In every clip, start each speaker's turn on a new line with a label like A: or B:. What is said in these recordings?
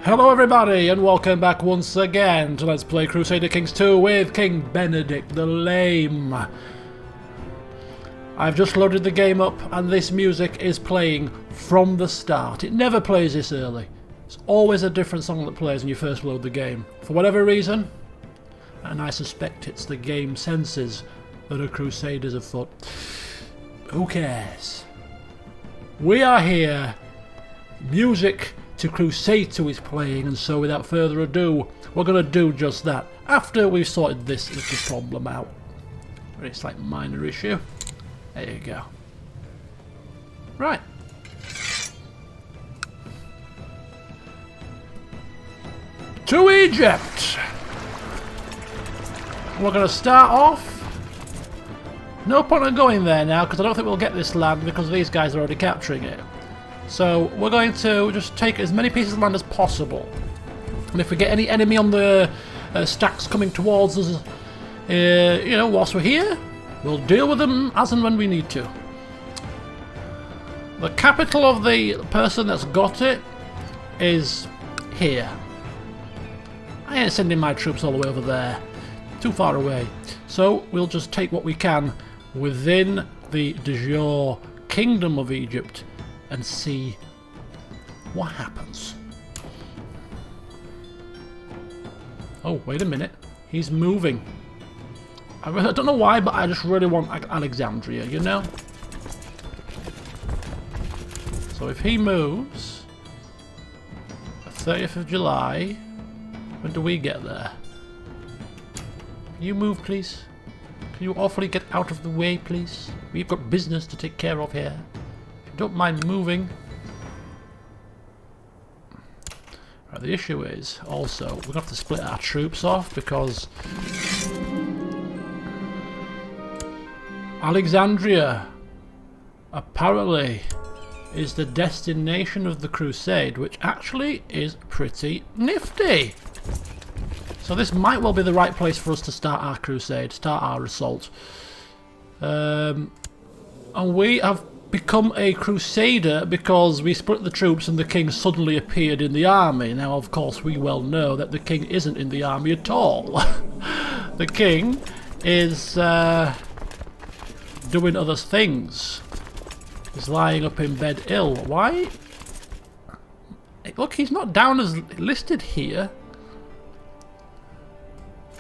A: Hello everybody and welcome back once again to Let's Play Crusader Kings 2 with King Benedict the Lame. I've just loaded the game up and this music is playing from the start. It never plays this early. It's always a different song that plays when you first load the game. For whatever reason, and I suspect it's the game senses that a crusade is afoot. Who cares? We are here. Music to Crusade 2 is playing, and so without further ado, we're going to do just that after we've sorted this little problem out. Very slight minor issue. There you go. Right. To Egypt! We're going to start off. No point in going there now, because I don't think we'll get this land because these guys are already capturing it. So we're going to just take as many pieces of land as possible, and if we get any enemy on the stacks coming towards us, you know, whilst we're here, we'll deal with them as and when we need to. The capital of the person that's got it is here. I ain't sending my troops all the way over there, too far away. So we'll just take what we can within the de jure Kingdom of Egypt and see what happens. Oh, wait a minute. He's moving. I don't know why, but I just really want Alexandria, you know? So if he moves, the 30th of July, when do we get there? Can you move, please? Can you awfully get out of the way, please? We've got business to take care of here. Don't mind moving. Right, the issue is also we're going to have to split our troops off because Alexandria apparently is the destination of the crusade, which actually is pretty nifty. So this might well be the right place for us to start our crusade, start our assault. And we have become a crusader because we split the troops and the king suddenly appeared in the army. Now, of course, we well know that the king isn't in the army at all. The king is doing other things. He's lying up in bed ill. Why? Look, he's not down as listed here.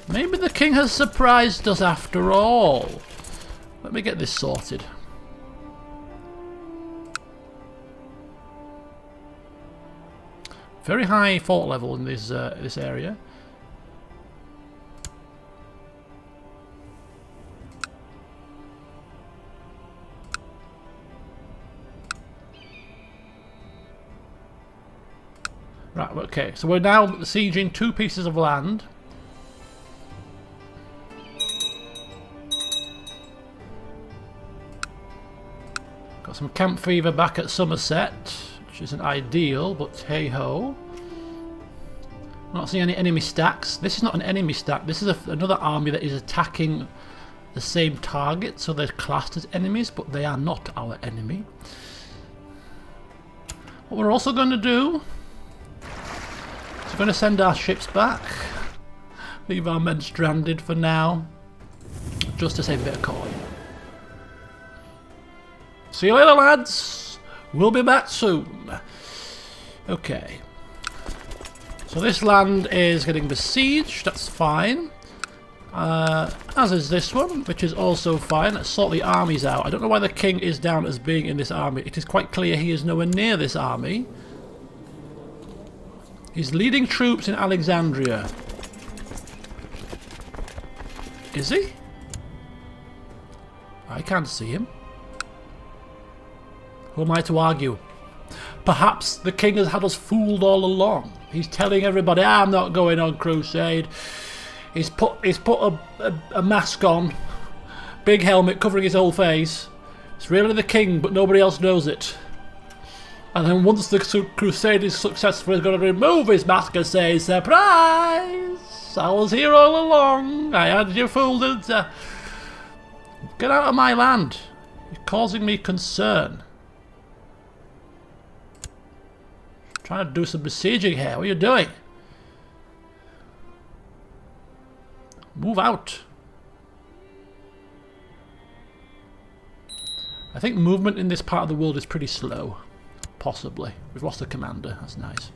A: Maybe the king has surprised us after all. Let me get this sorted. Very high fault level in this this area. Right, okay, so we're now sieging 2 pieces of land. Got some camp fever back at Somerset, which isn't ideal, but hey ho. I'm not seeing any enemy stacks. This is not an enemy stack. This is another army that is attacking the same target, so they're classed as enemies, but they are not our enemy. What we're also going to do is we're going to send our ships back, leave our men stranded for now, just to save a bit of coin. See you later, lads. We'll be back soon. Okay. So this land is getting besieged. That's fine. As is this one, which is also fine. Let's sort the armies out. I don't know why the king is down as being in this army. It is quite clear he is nowhere near this army. He's leading troops in Alexandria. Is he? I can't see him. Who am I to argue? Perhaps the king has had us fooled all along. He's telling everybody, I'm not going on crusade. He's put a mask on, big helmet covering his whole face. It's really the king, but nobody else knows it. And then once the crusade is successful, he's going to remove his mask and say, surprise! I was here all along. I had you fooled. Get out of my land. You're causing me concern. Trying to do some besieging here. What are you doing? Move out. I think movement in this part of the world is pretty slow. Possibly. We've lost the commander. That's nice.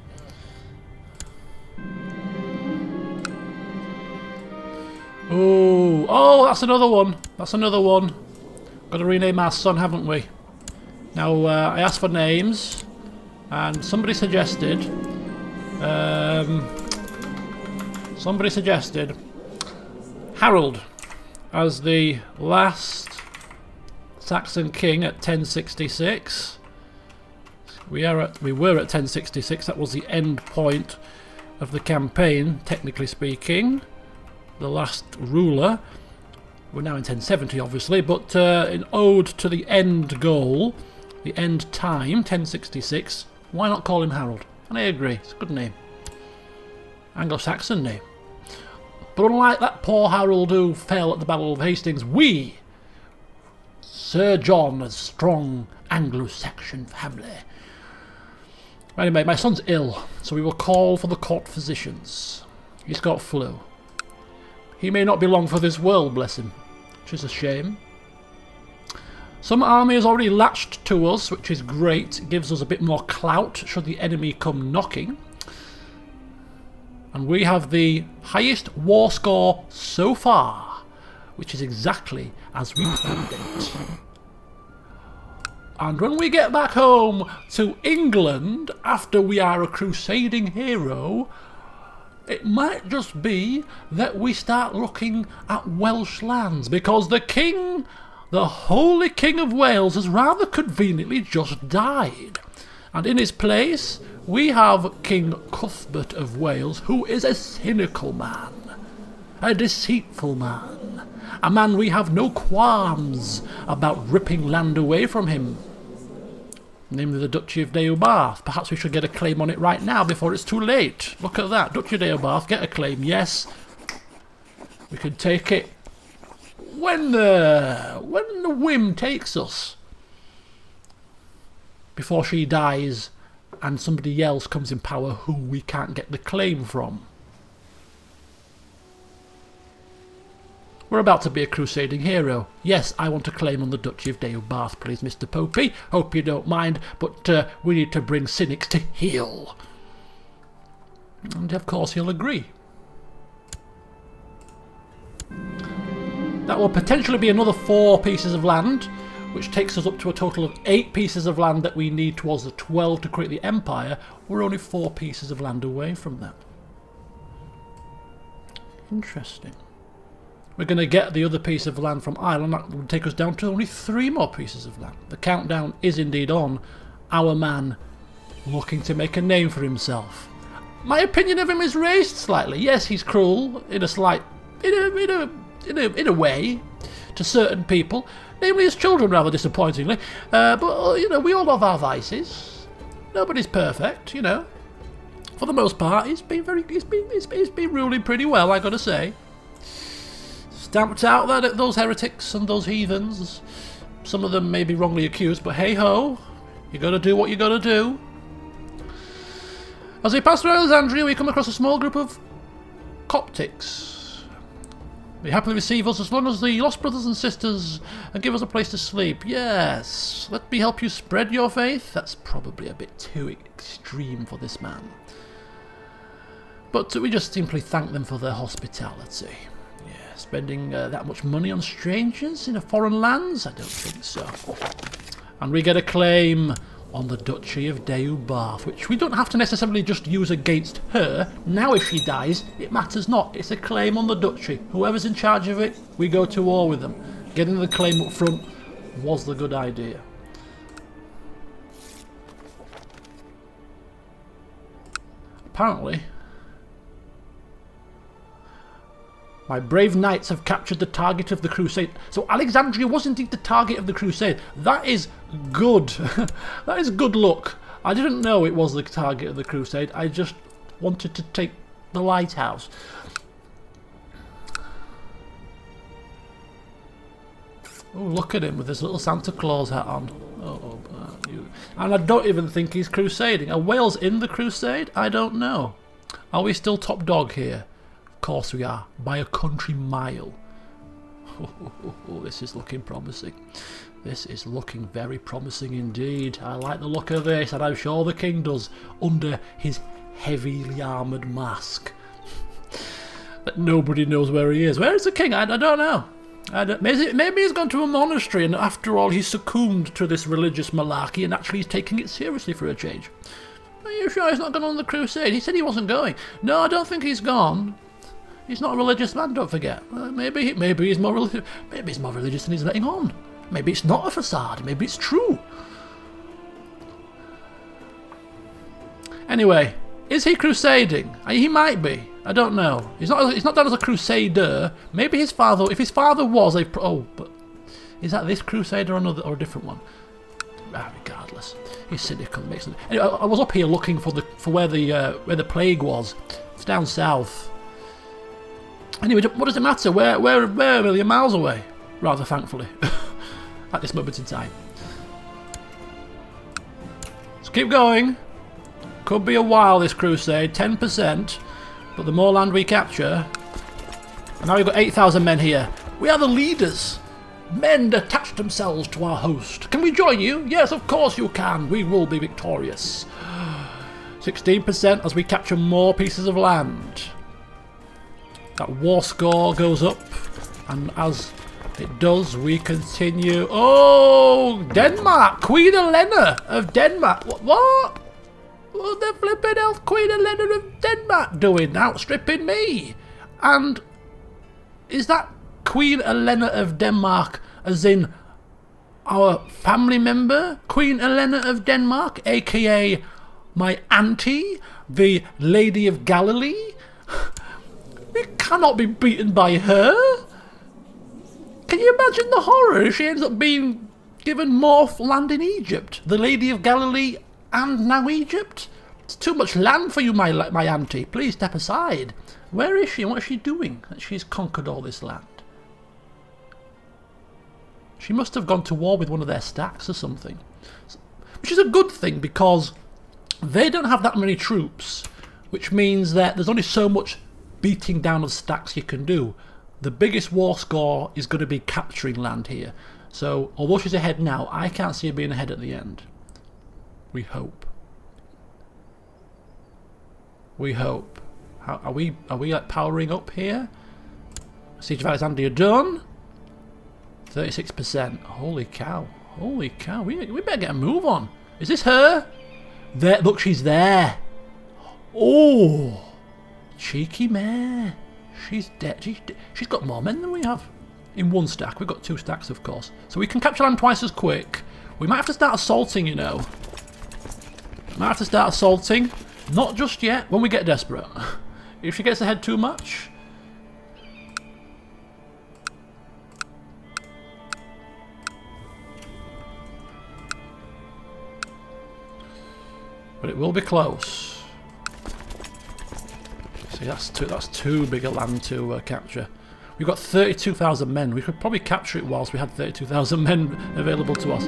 A: Oh, that's another one. That's another one. Got to rename our son, haven't we? Now, I asked for names, and somebody suggested Harold as the last Saxon king at 1066. We were at 1066. That was the end point of the campaign, technically speaking. The last ruler. We're now in 1070, obviously, but in ode to the end goal, the end time, 1066. Why not call him Harold? And I agree. It's a good name. Anglo-Saxon name. But unlike that poor Harold who fell at the Battle of Hastings, we, Sir John, a strong Anglo-Saxon family. Anyway, my son's ill, so we will call for the court physicians. He's got flu. He may not be long for this world, bless him, which is a shame. Some army has already latched to us, which is great. It gives us a bit more clout should the enemy come knocking. And we have the highest war score so far, which is exactly as we planned it. And when we get back home to England, after we are a crusading hero, it might just be that we start looking at Welsh lands, because the king, the holy king of Wales, has rather conveniently just died. And in his place, we have King Cuthbert of Wales, who is a cynical man, a deceitful man, a man we have no qualms about ripping land away from him. Namely the Duchy of Deheubarth. Perhaps we should get a claim on it right now before it's too late. Look at that. Duchy of Deheubarth, get a claim. Yes. We can take it when the whim takes us. Before she dies and somebody else comes in power who we can't get the claim from. We're about to be a crusading hero. Yes, I want a claim on the Duchy of Deheubarth, please, Mr. Popey. Hope you don't mind, but we need to bring cynics to heel. And of course he'll agree. That will potentially be another 4 pieces of land, which takes us up to a total of 8 pieces of land that we need towards the 12 to create the empire. We're only 4 pieces of land away from that. Interesting. We're going to get the other piece of land from Ireland. That will take us down to only 3 more pieces of land. The countdown is indeed on. Our man looking to make a name for himself. My opinion of him is raised slightly. Yes, he's cruel in a slight, in a way, to certain people, namely his children, rather disappointingly. But you know, we all have our vices. Nobody's perfect, you know. For the most part, he's been ruling pretty well, I got to say. Stamped out those heretics and those heathens. Some of them may be wrongly accused, but hey ho, you got to do what you got to do. As we pass through Alexandria, we come across a small group of Coptics. They happily receive us as long as the lost brothers and sisters and give us a place to sleep. Yes, let me help you spread your faith. That's probably a bit too extreme for this man. But we just simply thank them for their hospitality. Spending that much money on strangers in a foreign lands? I don't think so. And we get a claim on the Duchy of Deheubarth, which we don't have to necessarily just use against her. Now if she dies, it matters not. It's a claim on the Duchy. Whoever's in charge of it, we go to war with them. Getting the claim up front was the good idea. Apparently, my brave knights have captured the target of the crusade. So Alexandria was indeed the target of the crusade. That is good. That is good luck. I didn't know it was the target of the crusade. I just wanted to take the lighthouse. Oh, look at him with his little Santa Claus hat on. Oh, And I don't even think he's crusading. Are Wales in the crusade? I don't know. Are we still top dog here? Of course we are, by a country mile. This is looking promising. This is looking very promising indeed. I like the look of this, and I'm sure the king does, under his heavily armoured mask. That nobody knows where he is. Where is the king? I don't know. Maybe he's gone to a monastery, and after all he's succumbed to this religious malarkey, and actually he's taking it seriously for a change. Are you sure he's not gone on the crusade? He said he wasn't going. No, I don't think he's gone. He's not a religious man, don't forget. Maybe he's more religious. Maybe he's more religious than he's letting on. Maybe it's not a facade. Maybe it's true. Anyway, is he crusading? He might be. I don't know. He's not done as a crusader. Maybe his father. If his father was a but is that this crusader or another or a different one? Regardless, he's cynical. Anyway, I was up here looking for where the plague was. It's down south. Anyway, what does it matter? We're a million miles away, rather thankfully, at this moment in time. Let's keep going. Could be a while, this crusade. 10%, but the more land we capture... And now we've got 8,000 men here. We are the leaders. Men attach themselves to our host. Can we join you? Yes, of course you can. We will be victorious. 16% as we capture more pieces of land. That war score goes up, and as it does, we continue. Oh, Denmark! Queen Helena of Denmark. What? What the flippin' hell Queen Helena of Denmark doing? Outstripping me? And is that Queen Helena of Denmark as in our family member? Queen Helena of Denmark, aka my auntie, the Lady of Galilee? We cannot be beaten by her. Can you imagine the horror if she ends up being given more land in Egypt? The Lady of Galilee and now Egypt? It's too much land for you, my auntie. Please step aside. Where is she and what is she doing that she's conquered all this land? She must have gone to war with one of their stacks or something. Which is a good thing because they don't have that many troops, which means that there's only so much beating down of stacks you can do. The biggest war score is going to be capturing land here. So, although she's ahead now, I can't see her being ahead at the end. We hope. We hope. Are we like powering up here? Siege of Alexandria done. 36%. Holy cow. Holy cow. We better get a move on. Is this her? There. Look, she's there. Oh. Cheeky mare. She's dead. She's got more men than we have. In one stack. We've got 2 stacks, of course. So we can capture land twice as quick. We might have to start assaulting, you know. Might have to start assaulting. Not just yet. When we get desperate. If she gets ahead too much. But it will be close. See, that's too big a land to capture. We've got 32,000 men. We could probably capture it whilst we had 32,000 men available to us.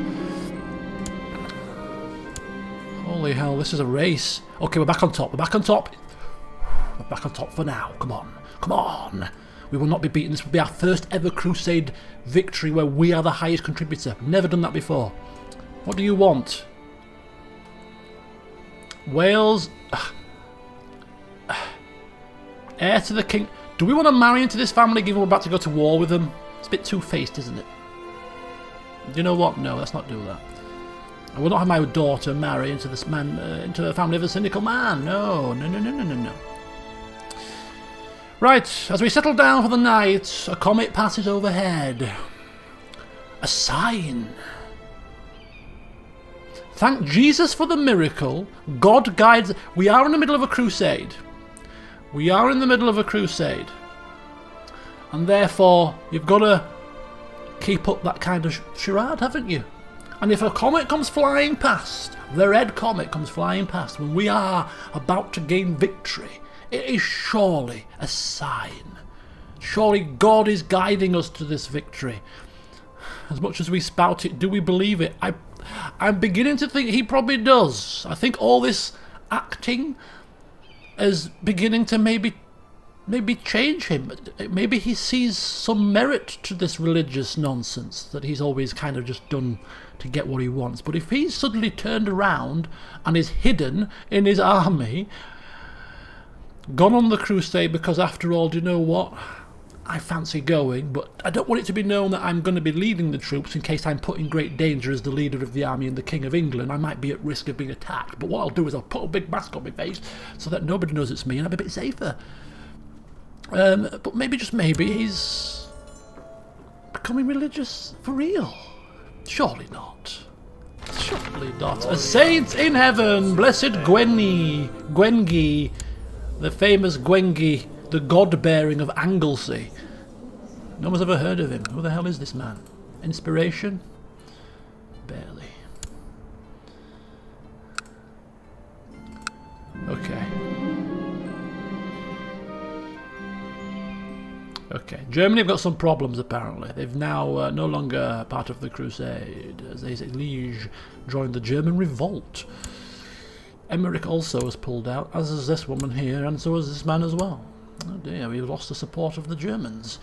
A: Holy hell, this is a race. Okay, we're back on top. We're back on top. We're back on top for now. Come on. Come on. We will not be beaten. This will be our first ever Crusade victory where we are the highest contributor. Never done that before. What do you want? Wales... Heir to the king. Do we want to marry into this family given we're about to go to war with them? It's a bit two-faced, isn't it? You know what? No, let's not do that. I will not have my daughter marry into this man, into the family of a cynical man. No, no, no, no, no, no, no. Right, as we settle down for the night, a comet passes overhead. A sign. Thank Jesus for the miracle. God guides. We are in the middle of a crusade. We are in the middle of a crusade. And therefore, you've got to keep up that kind of charade, haven't you? And if a comet comes flying past, the red comet comes flying past, when we are about to gain victory, it is surely a sign. Surely God is guiding us to this victory. As much as we spout it, do we believe it? I'm beginning to think he probably does. I think all this acting is beginning to maybe change him. Maybe he sees some merit to this religious nonsense that he's always kind of just done to get what he wants. But if he's suddenly turned around and is hidden in his army, gone on the crusade because after all, do you know what? I fancy going, but I don't want it to be known that I'm going to be leading the troops in case I'm put in great danger as the leader of the army and the King of England. I might be at risk of being attacked, but what I'll do is I'll put a big mask on my face so that nobody knows it's me and I'm a bit safer. But maybe, just maybe, he's becoming religious for real. Surely not. Surely not. A saint in heaven, blessed Gwengi, the famous Gwengi, the god-bearing of Anglesey. No one's ever heard of him. Who the hell is this man? Inspiration? Barely. Okay. Okay. Germany have got some problems apparently. They've now no longer part of the Crusade, as they say, Liege joined the German revolt. Emmerich also has pulled out, as is this woman here, and so is this man as well. Oh dear, we've lost the support of the Germans.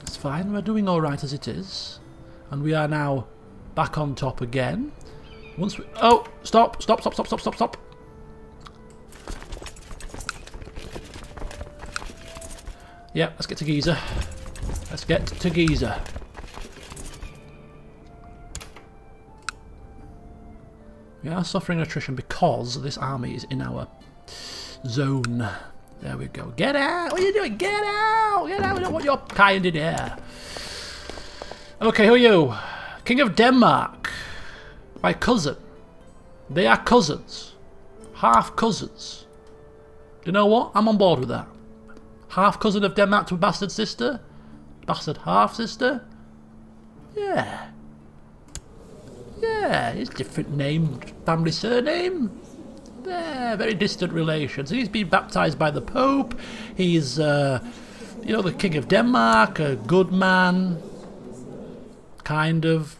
A: It's fine, we're doing alright as it is. And we are now back on top again. Once we... Oh! Stop! Stop! Stop! Stop! Stop! Stop! Stop! Yeah, let's get to Giza. Let's get to Giza. We are suffering attrition because this army is in our zone. There we go. Get out! What are you doing? Get out! Get out! We don't want your kind in here. Okay, who are you? King of Denmark. My cousin. They are cousins. Half cousins. Do you know what? I'm on board with that. Half cousin of Denmark to a bastard sister? Bastard half sister? Yeah. Yeah, it's different name, family surname. They're very distant relations. He's been baptised by the Pope. He's, you know, the King of Denmark, a good man. Kind of.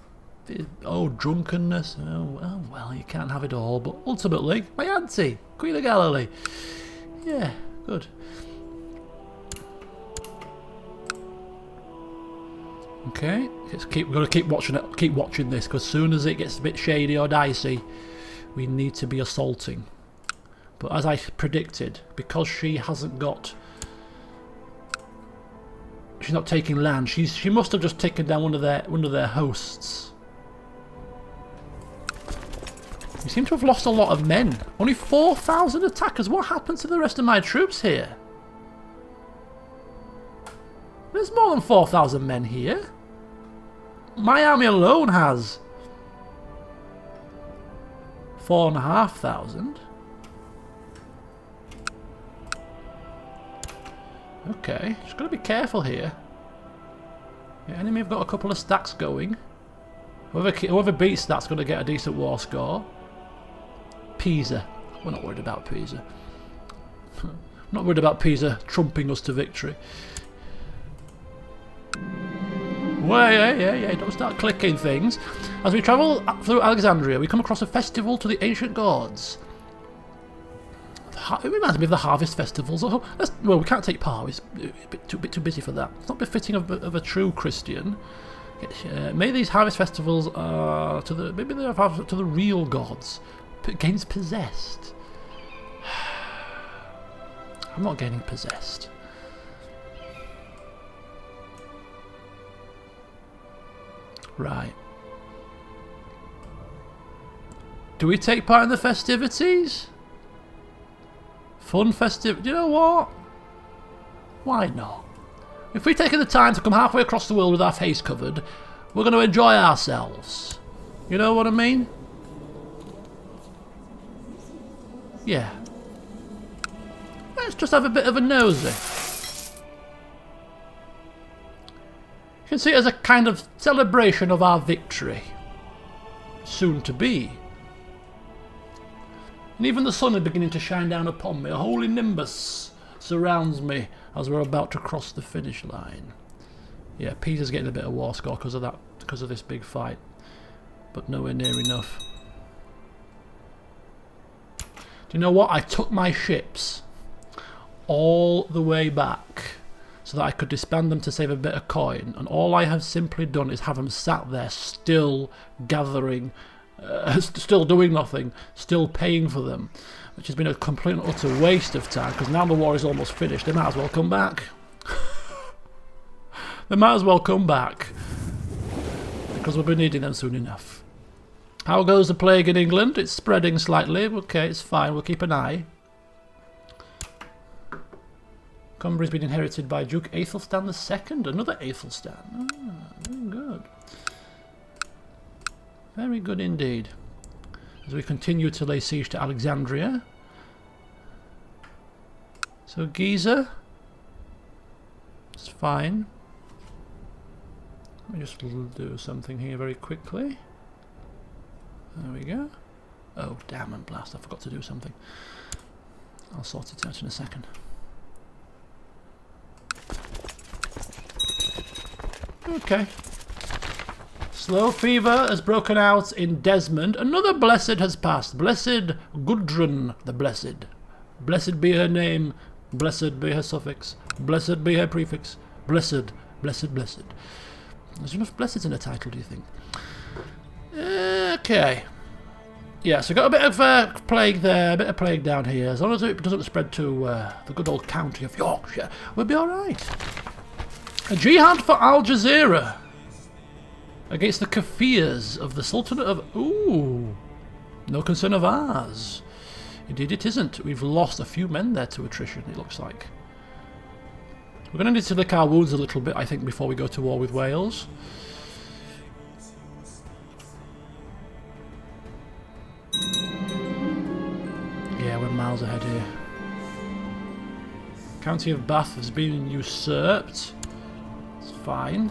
A: Oh, drunkenness. Oh, well, you can't have it all. But ultimately, my auntie, Queen of Galilee. Yeah, good. Okay, we're going to keep watching this, because as soon as it gets a bit shady or dicey, we need to be assaulting. But as I predicted, because she hasn't got... She's not taking land. She must have just taken down one of their hosts. We seem to have lost a lot of men. Only 4,000 attackers. What happened to the rest of my troops here? There's more than 4,000 men here. My army alone has 4,500. Okay, just got to be careful here. The enemy have got a couple of stacks going. Whoever beats that's going to get a decent war score. Pisa. We're not worried about Pisa. I'm not worried about Pisa trumping us to victory. Well, yeah, don't start clicking things. As we travel through Alexandria, we come across a festival to the ancient gods. It reminds me of the harvest festivals. Well, we can't take part. It's a bit too busy for that. It's not befitting of a true Christian. May these harvest festivals to the real gods. Gains possessed. I'm not getting possessed. Right. Do we take part in the festivities? Fun festive. Do you know what? Why not? If we've taken the time to come halfway across the world with our face covered, we're going to enjoy ourselves. You know what I mean? Yeah. Let's just have a bit of a nosy. You can see it as a kind of celebration of our victory. Soon to be. And even the sun is beginning to shine down upon me. A holy nimbus surrounds me as we're about to cross the finish line. Yeah, Peter's getting a bit of war score because of that because of this big fight, but nowhere near enough. Do you know what? I took my ships all the way back so that I could disband them to save a bit of coin, and all I have simply done is have them sat there still gathering, still doing nothing, still paying for them, which has been a complete and utter waste of time, because now the war is almost finished. They might as well come back. They might as well come back, because we'll be needing them soon enough. How goes the plague in England? It's spreading slightly. Okay, it's fine. We'll keep an eye. Cumbria's been inherited by Duke Aethelstan II. Another Aethelstan. Ah, very good. Very good indeed. As we continue to lay siege to Alexandria. So Giza. It's fine. Let me just do something here very quickly. There we go. Oh, damn and blast, I forgot to do something. I'll sort it out in a second. Okay. Slow fever has broken out in Desmond. Another blessed has passed. Blessed Gudrun the Blessed. Blessed be her name. Blessed be her suffix. Blessed be her prefix. Blessed, blessed, blessed. There's enough blesseds in a title, do you think? Okay. Yeah, so got a bit of plague there, a bit of plague down here. As long as it doesn't spread to the good old county of Yorkshire, we'll be alright. A jihad for Al Jazeera against the Kafirs of the Sultanate of... Ooh, no concern of ours. Indeed it isn't. We've lost a few men there to attrition, it looks like. We're going to need to lick our wounds a little bit, I think, before we go to war with Wales. Yeah, we're miles ahead here. County of Bath has been usurped. It's fine.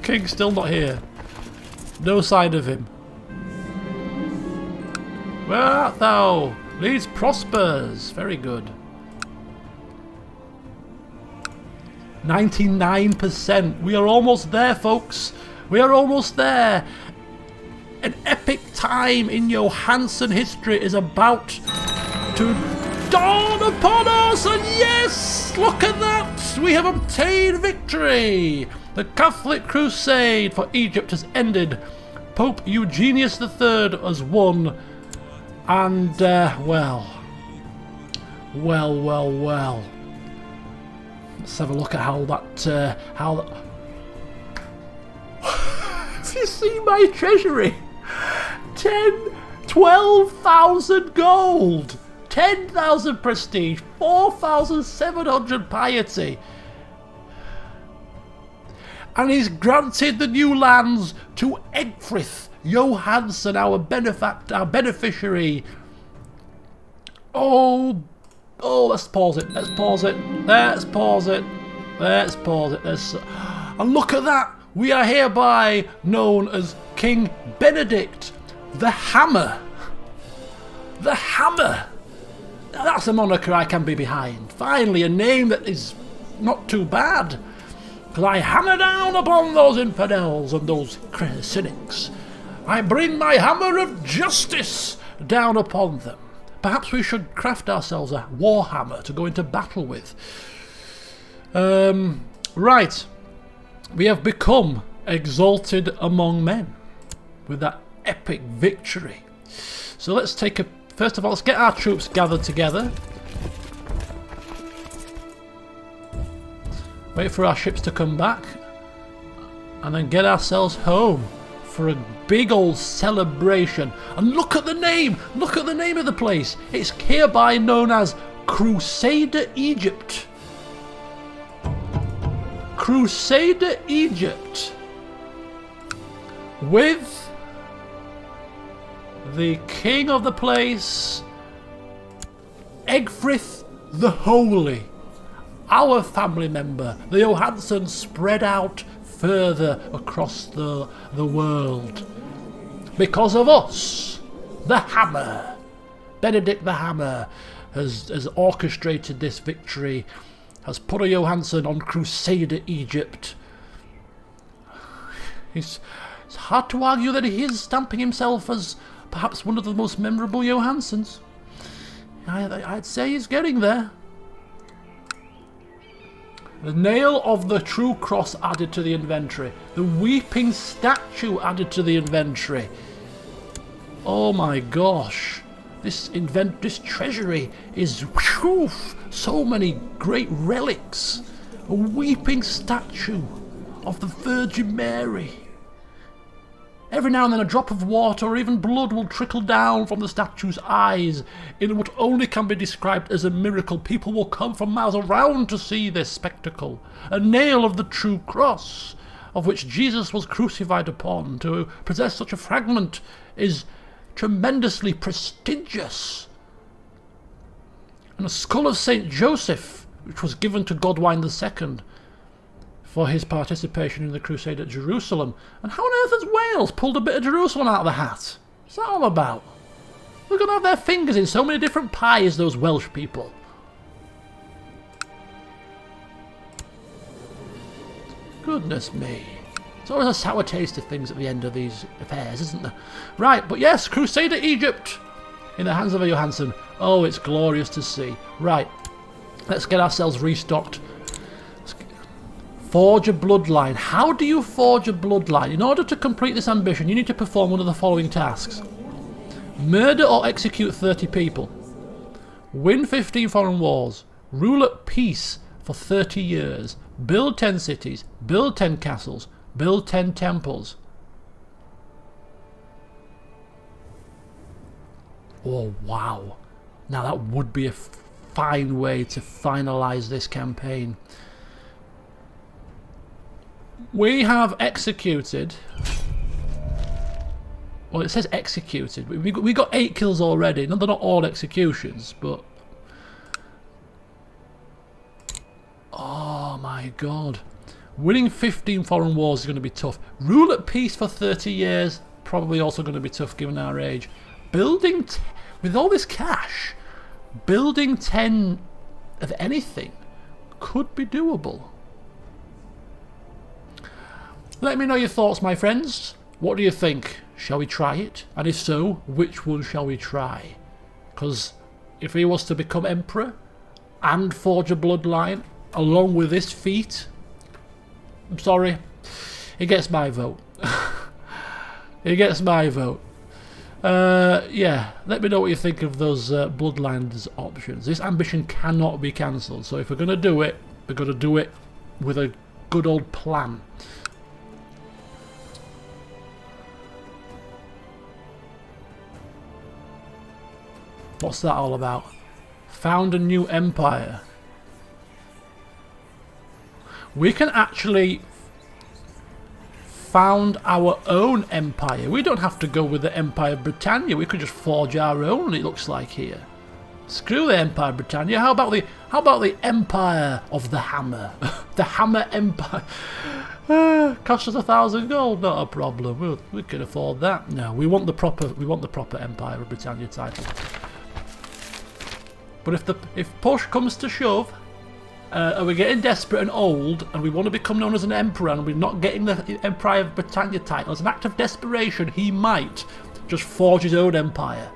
A: King's still not here. No sign of him. Where art thou? Leeds prospers. Very good. 99%. We are almost there, folks. We are almost there. An epic time in Johansson history is about to dawn upon us. And yes, look at that. We have obtained victory. The Catholic Crusade for Egypt has ended. Pope Eugenius III has won. And, well. Let's have a look at how that, Have you seen my treasury? 12,000 gold, 10,000 prestige, 4,700 piety. And he's granted the new lands to Egfrith Johansson, our beneficiary. Oh, let's pause it. Let's pause it. And look at that. We are hereby known as King Benedict the Hammer. The Hammer. Now that's a moniker I can be behind. Finally, a name that is not too bad. Because I hammer down upon those infidels and those cynics. I bring my hammer of justice down upon them. Perhaps we should craft ourselves a war hammer to go into battle with. Right. We have become exalted among men with that epic victory. So let's take a... First of all, let's get our troops gathered together. Wait for our ships to come back. And then get ourselves home for a big old celebration. And look at the name! Look at the name of the place! It's hereby known as Crusade Egypt. Crusade Egypt. With the king of the place, Egfrith the Holy. Our family member, the Johanssons, spread out further across the world. Because of us, the Hammer. Benedict the Hammer has orchestrated this victory has put a Johansson on Crusader Egypt. It's hard to argue that he is stamping himself as perhaps one of the most memorable Johanssons. I'd say he's getting there. The nail of the true cross added to the inventory. The weeping statue added to the inventory. Oh my gosh. This treasury is whew, so many great relics. A weeping statue of the Virgin Mary. Every now and then a drop of water or even blood will trickle down from the statue's eyes in what only can be described as a miracle. People will come from miles around to see this spectacle. A nail of the true cross, of which Jesus was crucified upon. To possess such a fragment is tremendously prestigious. And a skull of Saint Joseph, which was given to Godwine II for his participation in the Crusade at Jerusalem. And how on earth has Wales pulled a bit of Jerusalem out of the hat? What's that all about? They're going to have their fingers in so many different pies, those Welsh people. Goodness me. There's always a sour taste of things at the end of these affairs, isn't there? Right, but yes, Crusader Egypt in the hands of a Johansson. Oh, it's glorious to see. Right, let's get ourselves restocked. Forge a bloodline. How do you forge a bloodline? In order to complete this ambition, you need to perform one of the following tasks. Murder or execute 30 people. Win 15 foreign wars. Rule at peace for 30 years. Build 10 cities. Build 10 castles. Build 10 temples. Oh, wow. Now that would be a fine way to finalise this campaign. We have executed... Well, it says executed. We got 8 kills already. No, they're not all executions, but... Oh my god. Winning 15 foreign wars is going to be tough. Rule at peace for 30 years, probably also going to be tough given our age. Building... With all this cash, building 10 of anything could be doable. Let me know your thoughts, my friends. What do you think? Shall we try it? And if so, which one shall we try? Because if he was to become emperor and forge a bloodline along with this feat, I'm sorry, he gets my vote. He gets my vote. Yeah, let me know what you think of those bloodlines options. This ambition cannot be cancelled, so if we're going to do it, we're going to do it with a good old plan. What's that all about? Found a new empire. We can actually found our own empire. We don't have to go with the Empire of Britannia. We could just forge our own, it looks like here. Screw the Empire of Britannia. How about the Empire of the Hammer? The Hammer Empire. Cost us 1,000 gold, not a problem. We can afford that. No, we want the proper Empire of Britannia title. But if push comes to shove, and we're getting desperate and old, and we want to become known as an emperor, and we're not getting the Empire of Britannia title, as an act of desperation, he might just forge his own empire.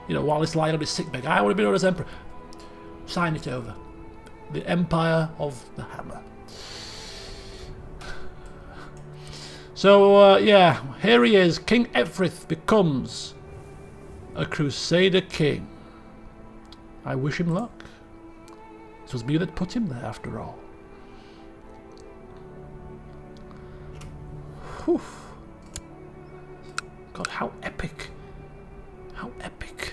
A: You know, while he's lying on his sickbed, I want to be known as emperor. Sign it over. The Empire of the Hammer. So, yeah, here he is. King Ephrith becomes a Crusader king. I wish him luck. It was me that put him there, after all. Whew. God, how epic. How epic.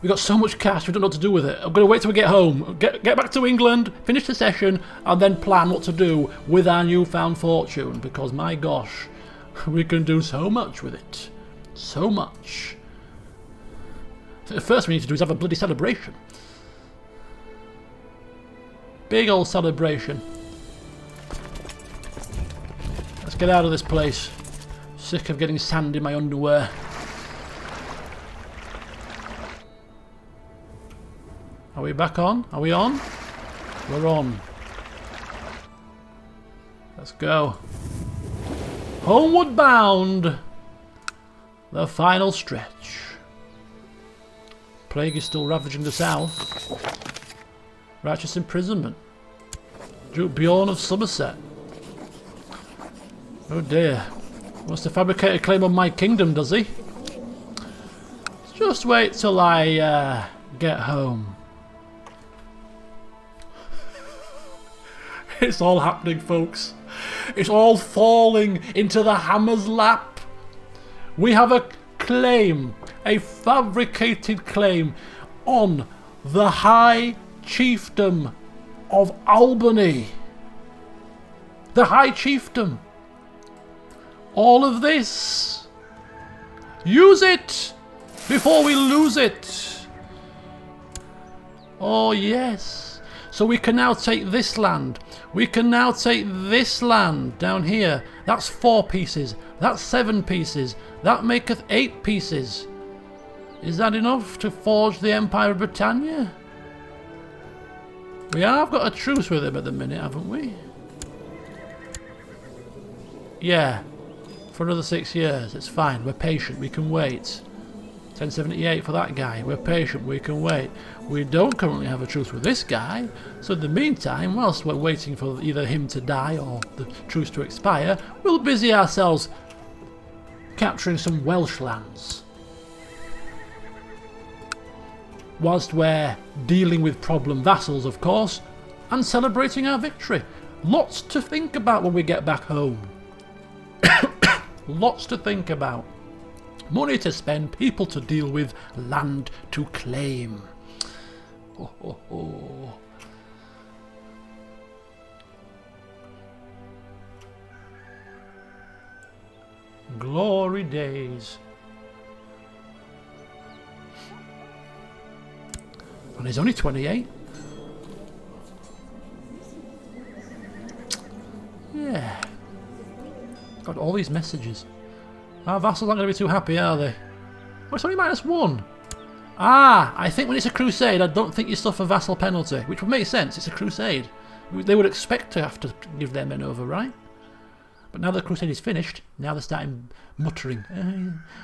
A: We got so much cash, we don't know what to do with it. I'm going to wait till we get home. Get back to England, finish the session, and then plan what to do with our newfound fortune. Because, my gosh, we can do so much with it. So much. The first we need to do is have a bloody celebration. Big old celebration. Let's get out of this place. Sick of getting sand in my underwear. Are we back on? Are we on? We're on. Let's go. Homeward bound. The final stretch. Plague is still ravaging the south. Righteous imprisonment. Duke Bjorn of Somerset. Oh dear. Wants to fabricate a claim on my kingdom, does he? Just wait till I get home. It's all happening, folks. It's all falling into the hammer's lap. We have a claim, a fabricated claim on the High Chiefdom of Albany. The High Chiefdom. All of this. Use it before we lose it. Oh yes. So we can now take this land. We can now take this land down here. That's 4 pieces. That's 7 pieces. That maketh 8 pieces. Is that enough to forge the Empire of Britannia? We have got a truce with him at the minute, haven't we? Yeah. For another 6 years. It's fine. We're patient. We can wait. 1078 for that guy. We're patient. We can wait. We don't currently have a truce with this guy. So in the meantime, whilst we're waiting for either him to die or the truce to expire, we'll busy ourselves capturing some Welsh lands. Whilst we're dealing with problem vassals, of course, and celebrating our victory. Lots to think about when we get back home. Lots to think about. Money to spend, people to deal with, land to claim. Oh, oh, oh. Glory days. And he's only 28. Yeah. Got all these messages. Our vassals aren't going to be too happy, are they? Oh, it's only -1. Ah, I think when it's a crusade, I don't think you suffer vassal penalty, which would make sense. It's a crusade. They would expect to have to give their men over, right? But now the crusade is finished, now they're starting muttering.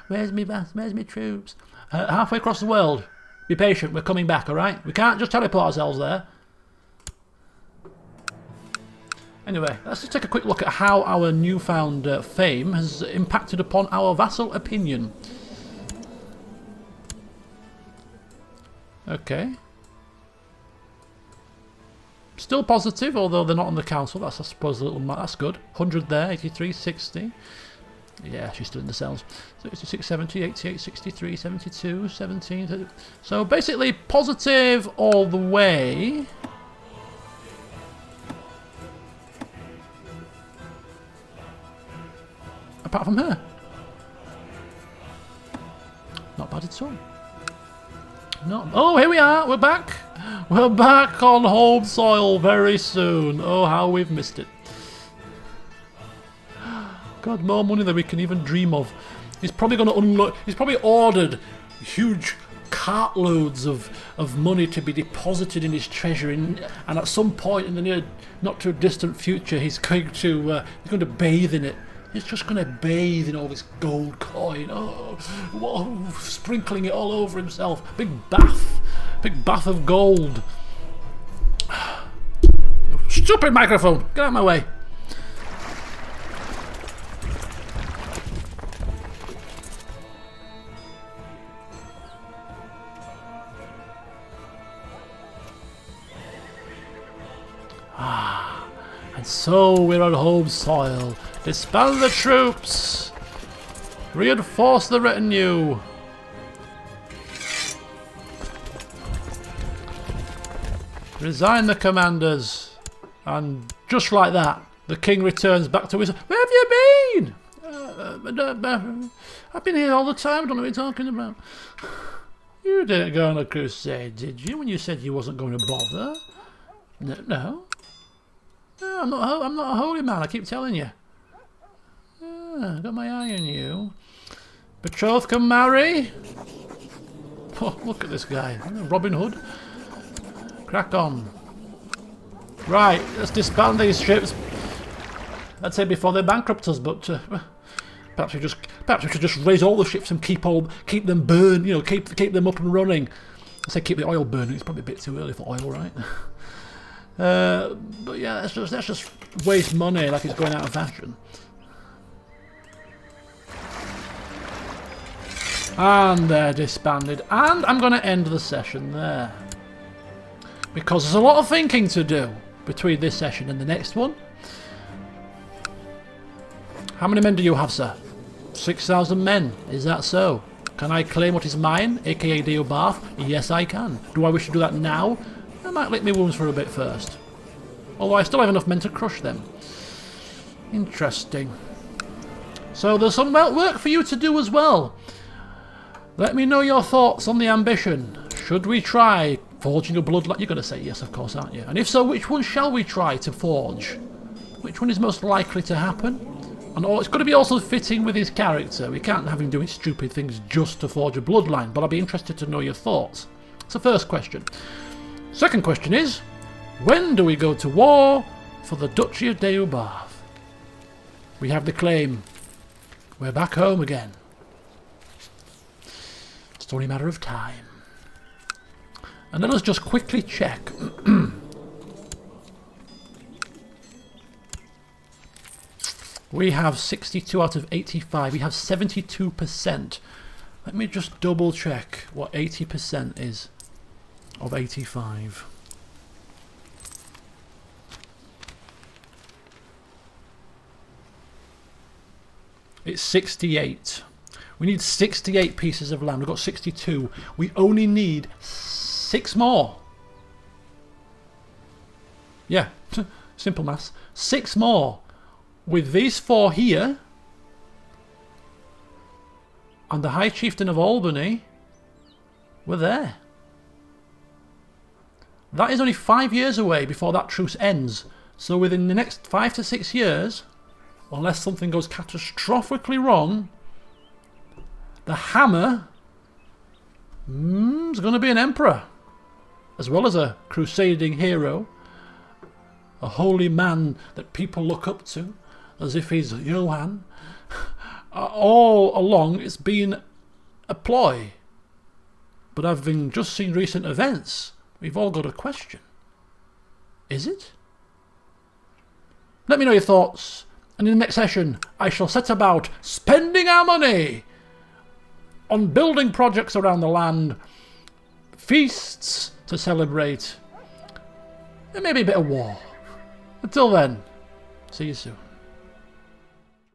A: Where's me vassals? Where's me troops? Halfway across the world. Be patient, we're coming back, alright? We can't just teleport ourselves there. Anyway, let's just take a quick look at how our newfound fame has impacted upon our vassal opinion. Okay. Still positive, although they're not on the council. That's, I suppose, a little... That's good. 100 there, 83, 60. Yeah, she's still in the cells. 66, 70, 88, 63, 72, 17... 30. So basically positive all the way. Apart from her. Not bad at all. No. Oh, here we are. We're back. We're back on home soil very soon. Oh, how we've missed it. God, more money than we can even dream of. He's probably going to unload... He's probably ordered huge cartloads of money to be deposited in his treasury, and at some point in the near, not too distant future, he's going to bathe in it. He's just going to bathe in all this gold coin. Oh, whoa, sprinkling it all over himself. Big bath of gold. Stupid microphone! Get out of my way. And so we're on home soil. Disband the troops! Reinforce the retinue! Resign the commanders! And just like that, the king returns back to his... Where have you been? I've been here all the time, I don't know what you're talking about. You didn't go on a crusade, did you, when you said you wasn't going to bother? No. No, I'm not a holy man, I keep telling you. Got my eye on you. Betrothed can marry. Oh, look at this guy. Robin Hood. Crack on. Right, let's disband these ships. I'd say before they bankrupt us, but perhaps we should just raise all the ships and keep them burn. You know, keep them up and running. I say keep the oil burning. It's probably a bit too early for oil, right? But yeah, let's just waste money like it's going out of fashion. And they're disbanded. And I'm going to end the session there. Because there's a lot of thinking to do between this session and the next one. How many men do you have, sir? 6,000 men. Is that so? Can I claim what is mine, aka Deo Bath? Yes, I can. Do I wish to do that now? I might lick my wounds for a bit first. Although I still have enough men to crush them. Interesting. So there's some work for you to do as well. Let me know your thoughts on the ambition. Should we try forging a bloodline? You're going to say yes, of course, aren't you? And if so, which one shall we try to forge? Which one is most likely to happen? And it's got to be also fitting with his character. We can't have him doing stupid things just to forge a bloodline, but I'll be interested to know your thoughts. That's the first question. Second question is, when do we go to war for the Duchy of Deubarth? We have the claim. We're back home again. It's only a matter of time. And let us just quickly check. We have 62 out of 85. We have 72%. Let me just double check what 80% is of 85. It's 68. We need 68 pieces of land. We've got 62. We only need 6 more. Yeah, simple maths. 6 more. With these 4 here, and the High Chieftain of Albany, we're there. That is only 5 years away before that truce ends. So within the next 5 to 6 years, unless something goes catastrophically wrong, the Hammer is going to be an emperor, as well as a crusading hero, a holy man that people look up to, as if he's Johann. All along it's been a ploy. But having just seen recent events, we've all got a question. Is it? Let me know your thoughts, and in the next session I shall set about spending our money on building projects around the land, feasts to celebrate, and maybe a bit of war. Until then, see you soon.